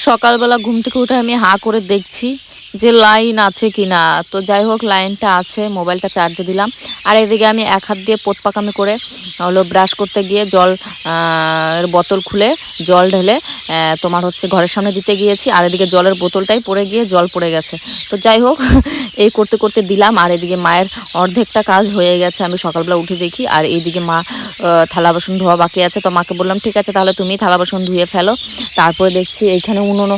সকালবেলা ঘুম থেকে উঠে আমি হাঁ করে দেখছি যে লাইন আছে কিনা। তো যাই হোক, লাইনটা আছে, মোবাইলটা চার্জে দিলাম। আর এদিকে আমি এক হাত দিয়ে পোত পাকামি করে হলো ব্রাশ করতে গিয়ে জল এর বোতল খুলে জল ঢেলে তোমার হচ্ছে ঘরের সামনে দিতে গিয়েছি। আর এদিকে জলের বোতলটাই পড়ে গিয়ে জল পড়ে গেছে। তো যাই হোক, এই করতে করতে দিলাম। আর এদিকে মায়ের অর্ধেকটা কাজ হয়ে গেছে, আমি সকালবেলা উঠে দেখি। আর এইদিকে মা থালা বাসন ধোয়া বাকি আছে। তো মাকে বললাম ঠিক আছে, তাহলে তুমি থালা বাসন ধুয়ে ফেলো। তারপরে দেখছি এইখানে উনুনও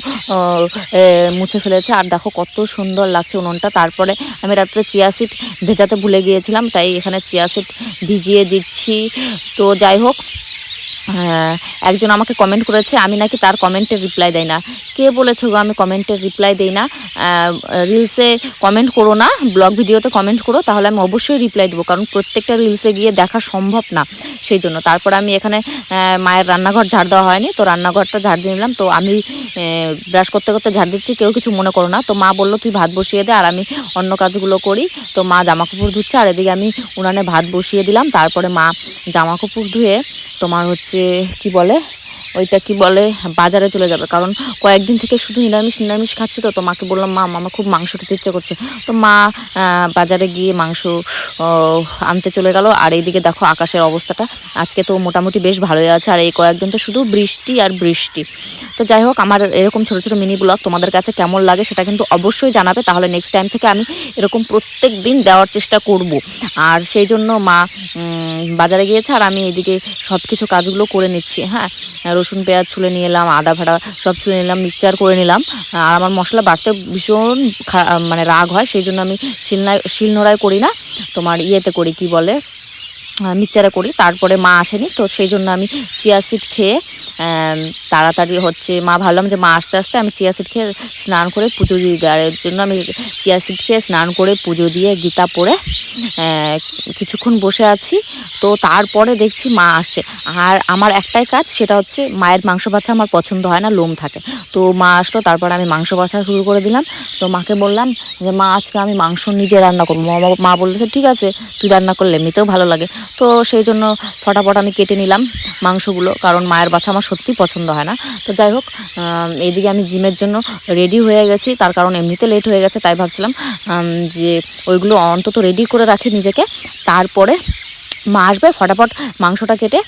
মুছে ফেলেছে। আর দেখো কত সুন্দর লাগছে উনুনটা। তারপরে আমি রাত্রে চিয়া সিড ভেজাতে ভুলে গিয়েছিলাম, তাই এখানে চিয়া সিড ভিজিয়ে দিচ্ছি। তো যাই হোক, একজন আমাকে কমেন্ট করেছে আমি নাকি তার কমেন্টের রিপ্লাই দেয় না। কে বলেছে গো আমি কমেন্টের রিপ্লাই দেই না? রিলসে কমেন্ট করো না, ব্লগ ভিডিওতে কমেন্ট করো, তাহলে আমি অবশ্যই রিপ্লাই দেবো, কারণ প্রত্যেকটা রিলসে গিয়ে দেখা সম্ভব না, সেই জন্য। তারপর আমি এখানে মায়ের রান্নাঘর ঝাড় দেওয়া হয়নি, তো রান্নাঘরটা ঝাড় দিয়ে নিলাম। তো আমি ব্রাশ করতে করতে ঝাড় দিচ্ছি, কেউ কিছু মনে করো না। তো মা বললো তুই ভাত বসিয়ে দে আর আমি অন্য কাজগুলো করি। তো মা জামা কাপড় ধুচ্ছে, আর এদিকে আমি উনানে ভাত বসিয়ে দিলাম। তারপরে মা জামা কাপড় ধুয়ে তোমার হচ্ছে কি বলে ওইটা কি বলে বাজারে চলে যাবে, কারণ কয়েকদিন থেকে শুধু নিরামিষ নিরামিষ খাচ্ছি। তো মাকে বললাম মা আমার খুব মাংস খেতে ইচ্ছে করছে। তো মা বাজারে গিয়ে মাংস আনতে চলে গেল। আর এইদিকে দেখো আকাশের অবস্থাটা আজকে তো মোটামুটি বেশ ভালোই আছে। আর এই কয়েকদিন তো শুধু বৃষ্টি আর বৃষ্টি। তো যাই হোক, আমার এরকম ছোটো ছোটো মিনি ব্লগ তোমাদের কাছে কেমন লাগে সেটা কিন্তু অবশ্যই জানাবে, তাহলে নেক্সট টাইম থেকে আমি এরকম প্রত্যেক দিন দেওয়ার চেষ্টা করব। আর সেই জন্য মা বাজারে গিয়েছে, আর আমি এদিকে সব কিছু কাজগুলো করে নিচ্ছি। হ্যাঁ, রসুন পেঁয়াজ ছুলে নিয়ে এলাম, আদা ভাড়া সব ছুলে নিলাম, মিক্সচার করে নিলাম। আর আমার মশলা বাটতে ভীষণ মানে রাগ হয়, সেই জন্য আমি শিলনোড়ায় করি না, তোমার ইয়েতে করি, কি বলে মিক্সচারে করি। তারপরে মা আসেনি, তো সেই জন্য আমি চিয়া সিড খেয়ে তাড়াতাড়ি হচ্ছে মা ভাবলাম যে মা আস্তে আস্তে আমি চিয়া সিড খেয়ে স্নান করে পুজো দিয়ে দিই। আর এর জন্য আমি চিয়া সিড খেয়ে স্নান করে পুজো দিয়ে গীতা পড়ে কিছুক্ষণ বসে আছি। তো তারপরে দেখছি মা আসছে। আর আমার একটাই কাজ, সেটা হচ্ছে মায়ের মাংস বাছা আমার পছন্দ হয় না, লোম থাকে। তো মা আসলো, তারপরে আমি মাংস বাছা শুরু করে দিলাম। তো মাকে বললাম যে মা আজকে আমি মাংস নিজে রান্না করবো। মা বললেছে ঠিক আছে, তুই রান্না করলে এমনিতেও ভালো লাগে। তো সেই জন্য ফটাফট আমি কেটে নিলাম মাংসগুলো, কারণ মায়ের বাছা আমার সত্যিই পছন্দ হয় না। তো যাই হোক, এইদিকে আমি জিমের জন্য রেডি হয়ে গেছি, তার কারণ এমনিতে লেট হয়ে গেছে, তাই ভাবছিলাম যে ওইগুলো অন্তত রেডি করে রাখি নিজেকে, তারপরে মা আসবে ফটাফট মাংসটা কেটে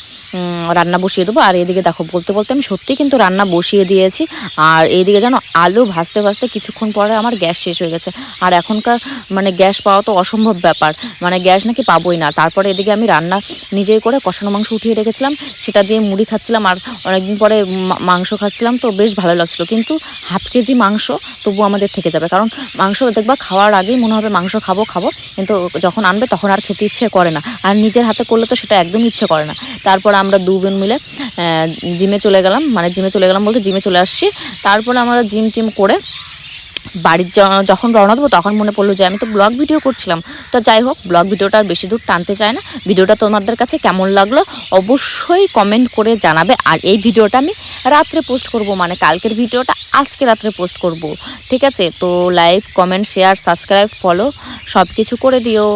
রান্না বসিয়ে দেবো। আর এদিকে দেখো বলতে বলতে আমি সত্যিই কিন্তু রান্না বসিয়ে দিয়েছি। আর এইদিকে যেন আলু ভাজতে ভাজতে কিছুক্ষণ পরে আমার গ্যাস শেষ হয়ে গেছে। আর এখনকার মানে গ্যাস পাওয়া তো অসম্ভব ব্যাপার, মানে গ্যাস নাকি পাবোই না। তারপরে এদিকে আমি রান্না নিজেই করে কষানো মাংস উঠিয়ে রেখেছিলাম, সেটা দিয়ে মুড়ি খাচ্ছিলাম। আর অনেকদিন পরে মাংস খাচ্ছিলাম, তো বেশ ভালো লাগছিলো। কিন্তু হাফ কেজি মাংস তবু আমাদের থেকে যাবে, কারণ মাংস দেখবা খাওয়ার আগেই মনে হবে মাংস খাবো খাবো, কিন্তু যখন আনবে তখন আর খেতে ইচ্ছে করে না। আর নিজের হাতে করলে তো সেটা একদম ইচ্ছে করে না। তারপর আমরা দু বোন মিলে জিমে চলে গেলাম, মানে জিমে চলে গেলাম বলতে জিমে চলে আসছি। তারপরে আমরা জিম টিম করে বাড়ির যখন রওনা দেবো, তখন মনে পড়লো যে আমি তো ব্লগ ভিডিও করছিলাম। তো যাই হোক, ব্লগ ভিডিওটা আর বেশি দূর টানতে চায় না। ভিডিওটা তোমাদের কাছে কেমন লাগলো অবশ্যই কমেন্ট করে জানাবে। আর এই ভিডিওটা আমি রাত্রে পোস্ট করব, মানে কালকের ভিডিওটা আজকে রাত্রে পোস্ট করব, ঠিক আছে? তো like comment share subscribe follow সব কিছু করে দিও।